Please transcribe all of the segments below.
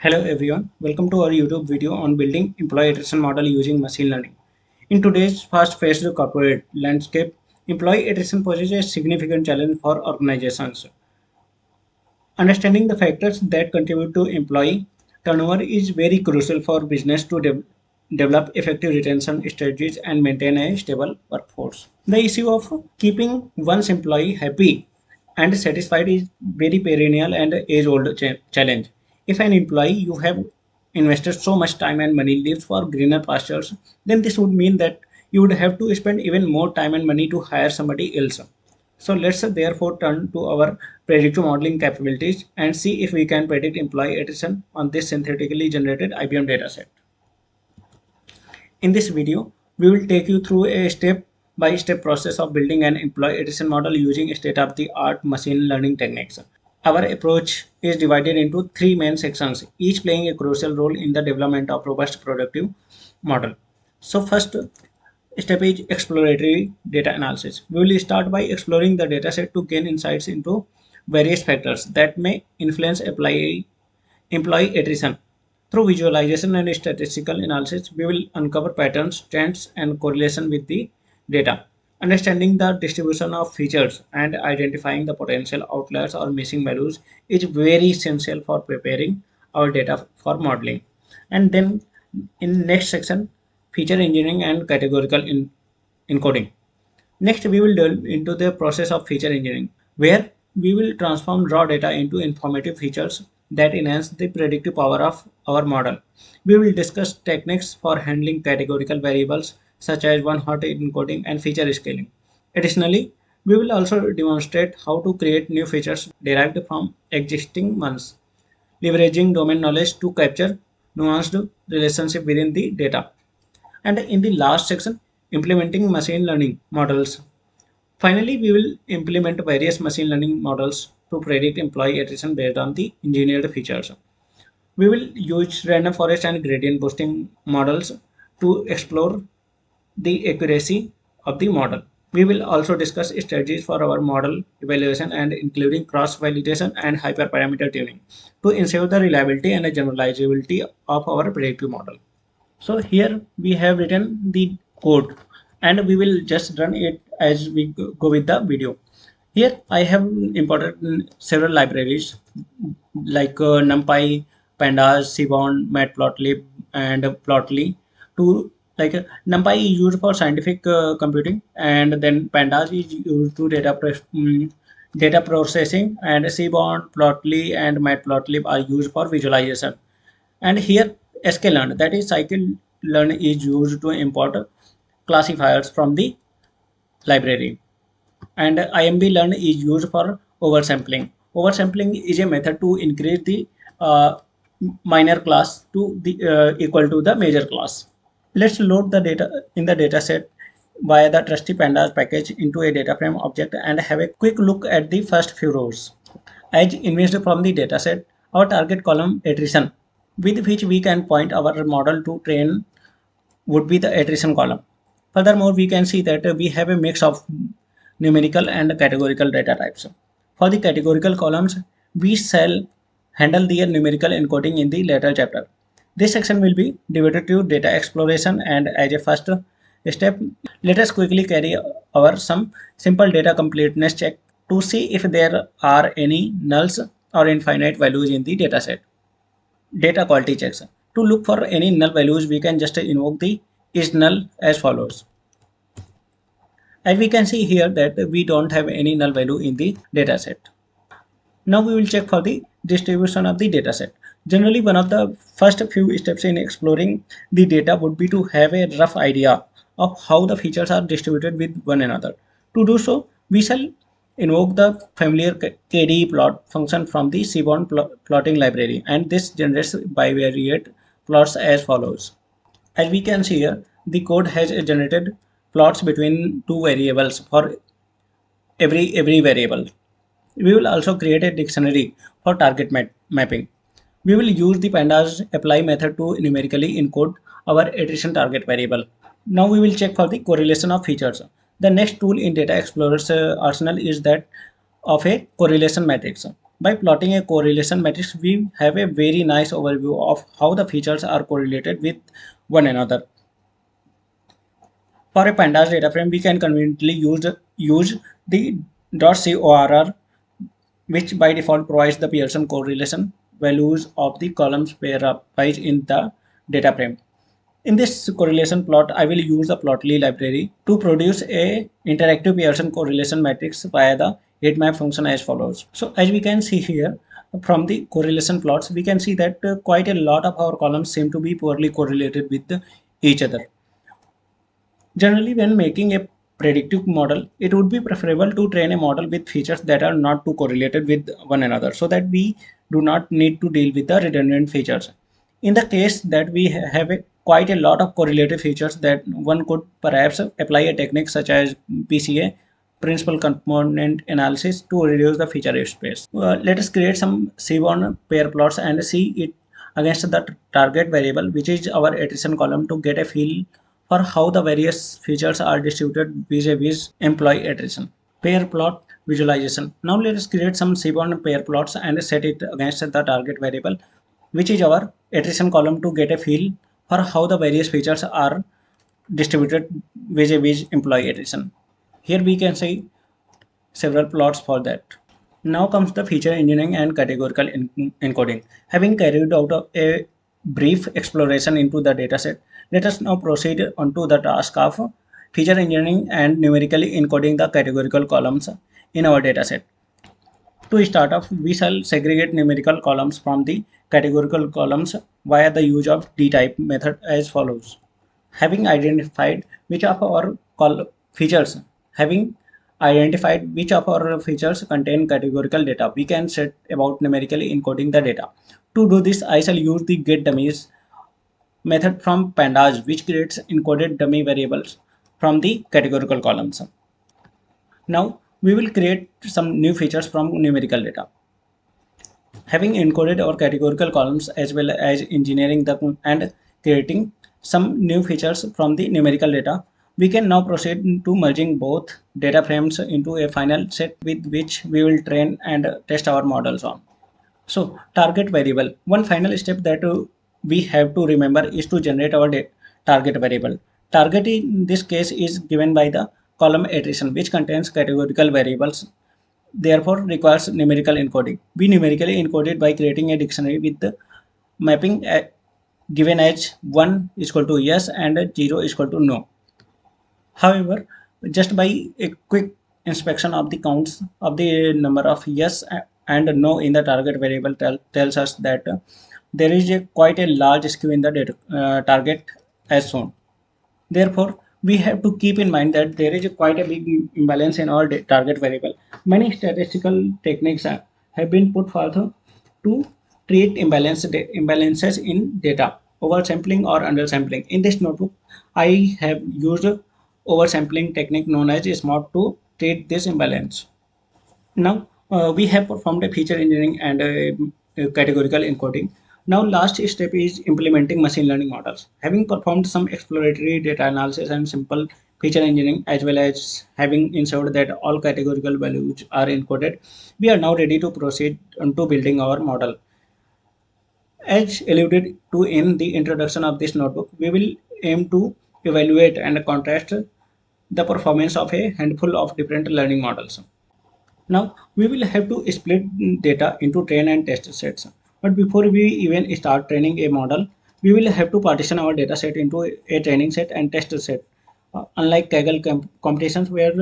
Hello everyone, welcome to our YouTube video on building employee attrition model using machine learning. In today's fast-paced corporate landscape, employee attrition poses a significant challenge for organizations. Understanding the factors that contribute to employee turnover is very crucial for business to develop effective retention strategies and maintain a stable workforce. The issue of keeping one's employee happy and satisfied is very perennial and age-old challenge. If an employee you have invested so much time and money lives for greener pastures, then this would mean that you would have to spend even more time and money to hire somebody else. So let's therefore turn to our predictive modeling capabilities and see if we can predict employee attrition on this synthetically generated IBM dataset. In this video, we will take you through a step-by-step process of building an employee attrition model using state-of-the-art machine learning techniques. Our approach is divided into three main sections, each playing a crucial role in the development of robust predictive model. So first step is exploratory data analysis. We will start by exploring the dataset to gain insights into various factors that may influence employee attrition. Through visualization and statistical analysis, we will uncover patterns, trends, and correlation with the data. Understanding the distribution of features and identifying the potential outliers or missing values is very essential for preparing our data for modeling. And then in next section, feature engineering and categorical encoding. Next, we will delve into the process of feature engineering, where we will transform raw data into informative features that enhance the predictive power of our model. We will discuss techniques for handling categorical variables such as one-hot encoding and feature scaling. Additionally, we will also demonstrate how to create new features derived from existing ones, leveraging domain knowledge to capture nuanced relationship within the data. And in the last section, implementing machine learning models. Finally, we will implement various machine learning models to predict employee attrition based on the engineered features. We will use random forest and gradient boosting models to explore the accuracy of the model. We will also discuss strategies for our model evaluation and including cross-validation and hyperparameter tuning to ensure the reliability and generalizability of our predictive model. So here we have written the code and we will just run it as we go with the video. Here I have imported several libraries like NumPy, Pandas, Seaborn, Matplotlib, and Plotly. To NumPy is used for scientific computing, and then Pandas is used to data processing, and Seaborn, Plotly, and Matplotlib are used for visualization. And here sklearn, that is scikit-learn, is used to import classifiers from the library. And imb-learn is used for oversampling. Oversampling is a method to increase the minor class to the equal to the major class. Let's load the data in the dataset via the trusty pandas package into a data frame object and have a quick look at the first few rows. As imaged from the dataset, our target column attrition, with which we can point our model to train, would be the attrition column. Furthermore, we can see that we have a mix of numerical and categorical data types. For the categorical columns, we shall handle their numerical encoding in the later chapter. This section will be devoted to data exploration, and as a first step, let us quickly carry our some simple data completeness check to see if there are any nulls or infinite values in the dataset. Data quality checks. To look for any null values, we can just invoke the isNull as follows. As we can see here that we don't have any null value in the dataset. Now we will check for the distribution of the dataset. Generally, one of the first few steps in exploring the data would be to have a rough idea of how the features are distributed with one another. To do so, we shall invoke the familiar KDE plot function from the Seaborn plotting library, and this generates bivariate plots as follows. As we can see here, the code has generated plots between two variables for every variable. We will also create a dictionary for target mapping. We will use the pandas apply method to numerically encode our attrition target variable. Now we will check for the correlation of features. The next tool in Data Explorer's arsenal is that of a correlation matrix. By plotting a correlation matrix, we have a very nice overview of how the features are correlated with one another. For a pandas data frame, we can conveniently use the .corr, which by default provides the Pearson correlation values of the columns pairwise in the data frame. In this correlation plot, I will use the Plotly library to produce a interactive Pearson correlation matrix via the heatmap function as follows. So as we can see here, from the correlation plots, we can see that quite a lot of our columns seem to be poorly correlated with each other. Generally, when making a predictive model, it would be preferable to train a model with features that are not too correlated with one another so that we do not need to deal with the redundant features. In the case that we have quite a lot of correlated features, that one could perhaps apply a technique such as PCA, principal component analysis, to reduce the feature space. Let us create some seaborn pair plots and see it against the target variable, which is our attrition column, to get a feel for how the various features are distributed vis-a-vis employee attrition. Pair plot visualization. Now let us create some seaborn pair plots and set it against the target variable, which is our attrition column, to get a feel for how the various features are distributed vis-a-vis employee attrition. Here we can see several plots for that. Now comes the feature engineering and categorical encoding. Having carried out a brief exploration into the dataset, let us now proceed onto the task of feature engineering and numerically encoding the categorical columns in our dataset. To start off, we shall segregate numerical columns from the categorical columns via the use of dtype method as follows. Having identified which of our features, having identified which of our features contain categorical data, we can set about numerically encoding the data. To do this, I shall use the getDummies method from pandas, which creates encoded dummy variables from the categorical columns. Now we will create some new features from numerical data. Having encoded our categorical columns as well as engineering the and creating some new features from the numerical data, we can now proceed to merging both data frames into a final set with which we will train and test our models on. So target variable. One final step that we have to remember is to generate our target variable. Target in this case is given by the column attrition, which contains categorical variables, therefore requires numerical encoding. We numerically encode it by creating a dictionary with the mapping given as 1 is equal to yes and 0 is equal to no. However, just by a quick inspection of the counts of the number of yes and no in the target variable tells us that there is quite a large skew in the target as shown. Therefore, we have to keep in mind that there is quite a big imbalance in our target variable. Many statistical techniques have been put forth to treat imbalances in data, oversampling or undersampling. In this notebook, I have used oversampling technique known as SMART to treat this imbalance. Now we have performed a feature engineering and a categorical encoding. Now last step is implementing machine learning models. Having performed some exploratory data analysis and simple feature engineering, as well as having ensured that all categorical values are encoded, we are now ready to proceed into building our model. As alluded to in the introduction of this notebook, we will aim to evaluate and contrast the performance of a handful of different learning models. Now we will have to split data into train and test sets. But before we even start training a model, we will have to partition our data set into a training set and test set. Unlike Kaggle competitions where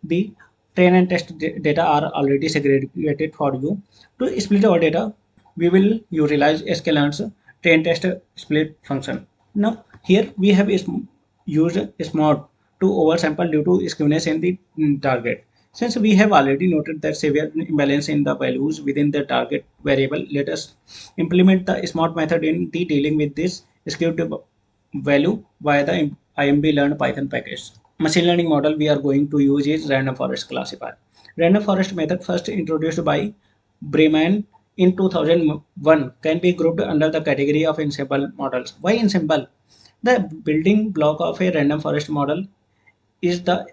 the train and test data are already segregated for you, to split our data, we will utilize sklearn's train test split function. Now here we have used SMART to oversample due to skewness in the target. Since we have already noted that severe imbalance in the values within the target variable, let us implement the SMART method in the dealing with this skewed value via the IMB learn Python package. Machine learning model we are going to use is random forest classifier. Random forest method, first introduced by Breman in 2001, can be grouped under the category of ensemble models. Why ensemble? The building block of a random forest model is the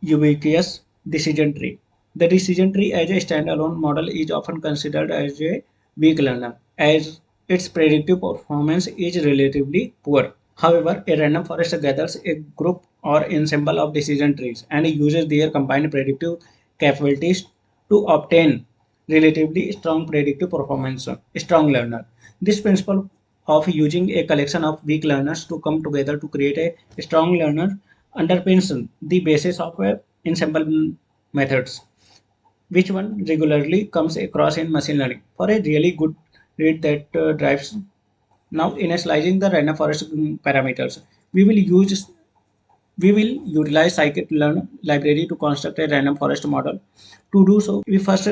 ubiquitous decision tree. The decision tree as a standalone model is often considered as a weak learner, as its predictive performance is relatively poor. However, a random forest gathers a group or ensemble of decision trees and uses their combined predictive capabilities to obtain relatively strong predictive performance. Strong learner. This principle of using a collection of weak learners to come together to create a strong learner underpins the basis of ensemble methods, which one regularly comes across in machine learning. For a really good read that drives now initializing the random forest parameters, we will use we will utilize scikit-learn library to construct a random forest model. To do so, we first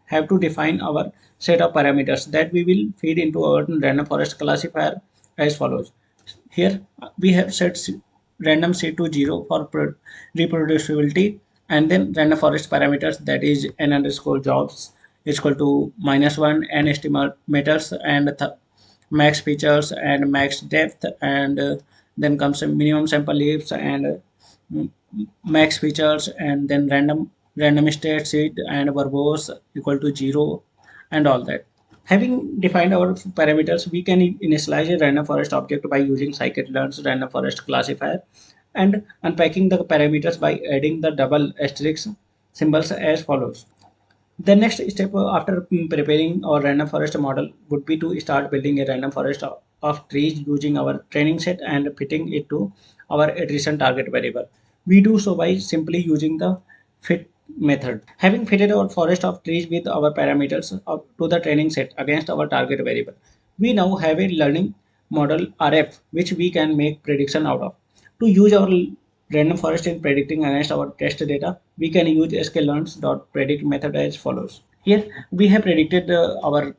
have to define our set of parameters that we will feed into our random forest classifier as follows. Here we have set random seed to 0 for reproducibility, and then random forest parameters, that is n underscore jobs is equal to -1, n estimators, and max features and max depth, and then comes a minimum sample leaves, and max features, and then random state seed and verbose equal to 0, and all that. Having defined our parameters, we can initialize a random forest object by using scikit-learn's random forest classifier and unpacking the parameters by adding the double asterisk symbols as follows. The next step after preparing our random forest model would be to start building a random forest of trees using our training set and fitting it to our attrition target variable. We do so by simply using the fit method. Having fitted our forest of trees with our parameters up to the training set against our target variable, we now have a learning model RF which we can make prediction out of. To use our random forest in predicting against our test data, we can use sklearns.predict method as follows. Here we have predicted our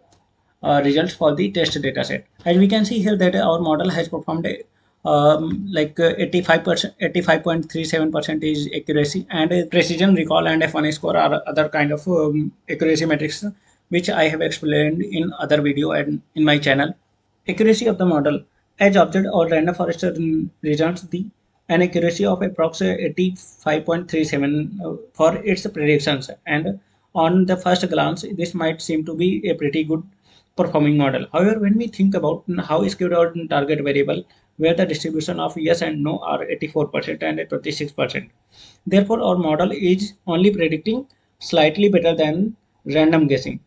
results for the test data set. As we can see here that our model has performed a, 85%, 85.37% is accuracy, and precision, recall, and F1 score are other kind of accuracy metrics which I have explained in other video and in my channel. Accuracy of the model as observed or random forest results the an accuracy of approximately 85.37 for its predictions, and on the first glance this might seem to be a pretty good performing model. However, when we think about how skewed our target variable, where the distribution of yes and no are 84% and 26%, therefore our model is only predicting slightly better than random guessing.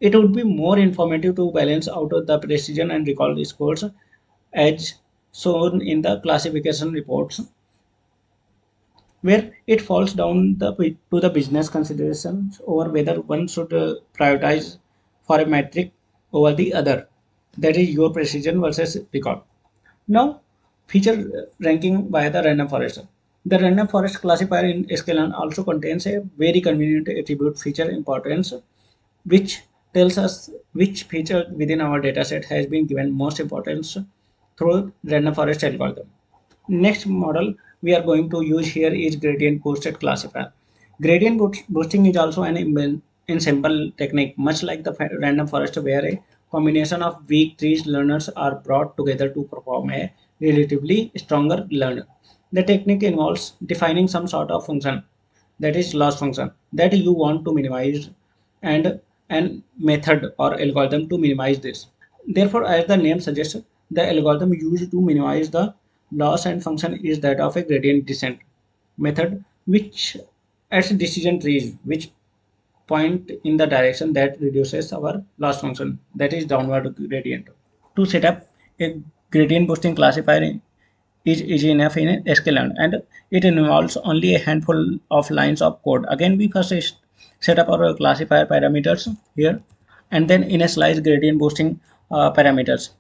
It would be more informative to balance out the precision and recall scores as shown in the classification reports, where it falls down to the business considerations over whether one should prioritize for a metric over the other. That is your precision versus recall. Now, feature ranking by the random forest. The random forest classifier in sklearn also contains a very convenient attribute feature importance, which tells us which feature within our dataset has been given most importance through random forest algorithm. Next model we are going to use here is gradient boosted classifier. Gradient boosting is also an ensemble technique, much like the random forest, where a combination of weak trees learners are brought together to perform a relatively stronger learner. The technique involves defining some sort of function, that is loss function, that you want to minimize, and an method or algorithm to minimize this. Therefore, as the name suggests, the algorithm used to minimize the loss and function is that of a gradient descent method, which adds decision trees which point in the direction that reduces our loss function, that is downward gradient. To set up a gradient boosting classifier is easy enough in sklearn, and it involves only a handful of lines of code. Again, we first set up our classifier parameters here, and then initialize gradient boosting parameters.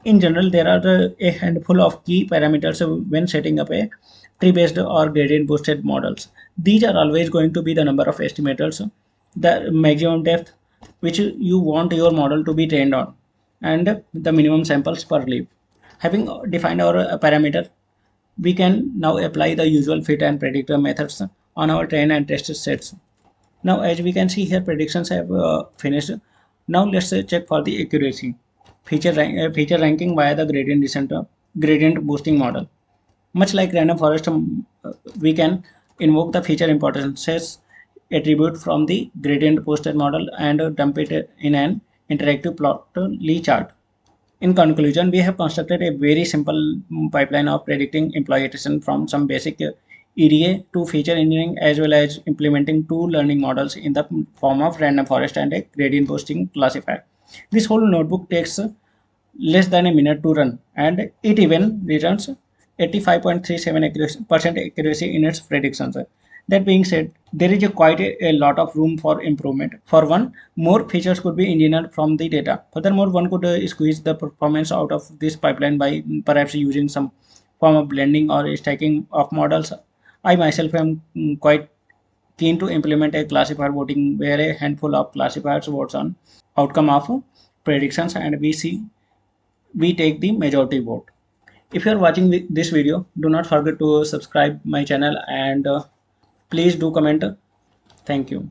In general, there are a handful of key parameters when setting up a tree-based or gradient-boosted models. These are always going to be the number of estimators, the maximum depth which you want your model to be trained on, and the minimum samples per leaf. Having defined our parameter, we can now apply the usual fit and predictor methods on our train and test sets. Now, as we can see here, predictions have finished. Now, let's check for the accuracy. Feature ranking via the gradient boosting model. Much like random forest, we can invoke the feature importances attribute from the gradient boosted model and dump it in an interactive plotly chart. In conclusion, we have constructed a very simple pipeline of predicting employee attrition from some basic EDA to feature engineering, as well as implementing two learning models in the form of random forest and a gradient boosting classifier. This whole notebook takes less than a minute to run, and it even returns 85.37% accuracy in its predictions. That being said, there is quite a lot of room for improvement. For one, more features could be engineered from the data. Furthermore, one could squeeze the performance out of this pipeline by perhaps using some form of blending or stacking of models. I myself am quite keen to implement a classifier voting where a handful of classifiers votes on outcome of predictions, and we take the majority vote. If you are watching this video, do not forget to subscribe my channel, and please do comment. Thank you.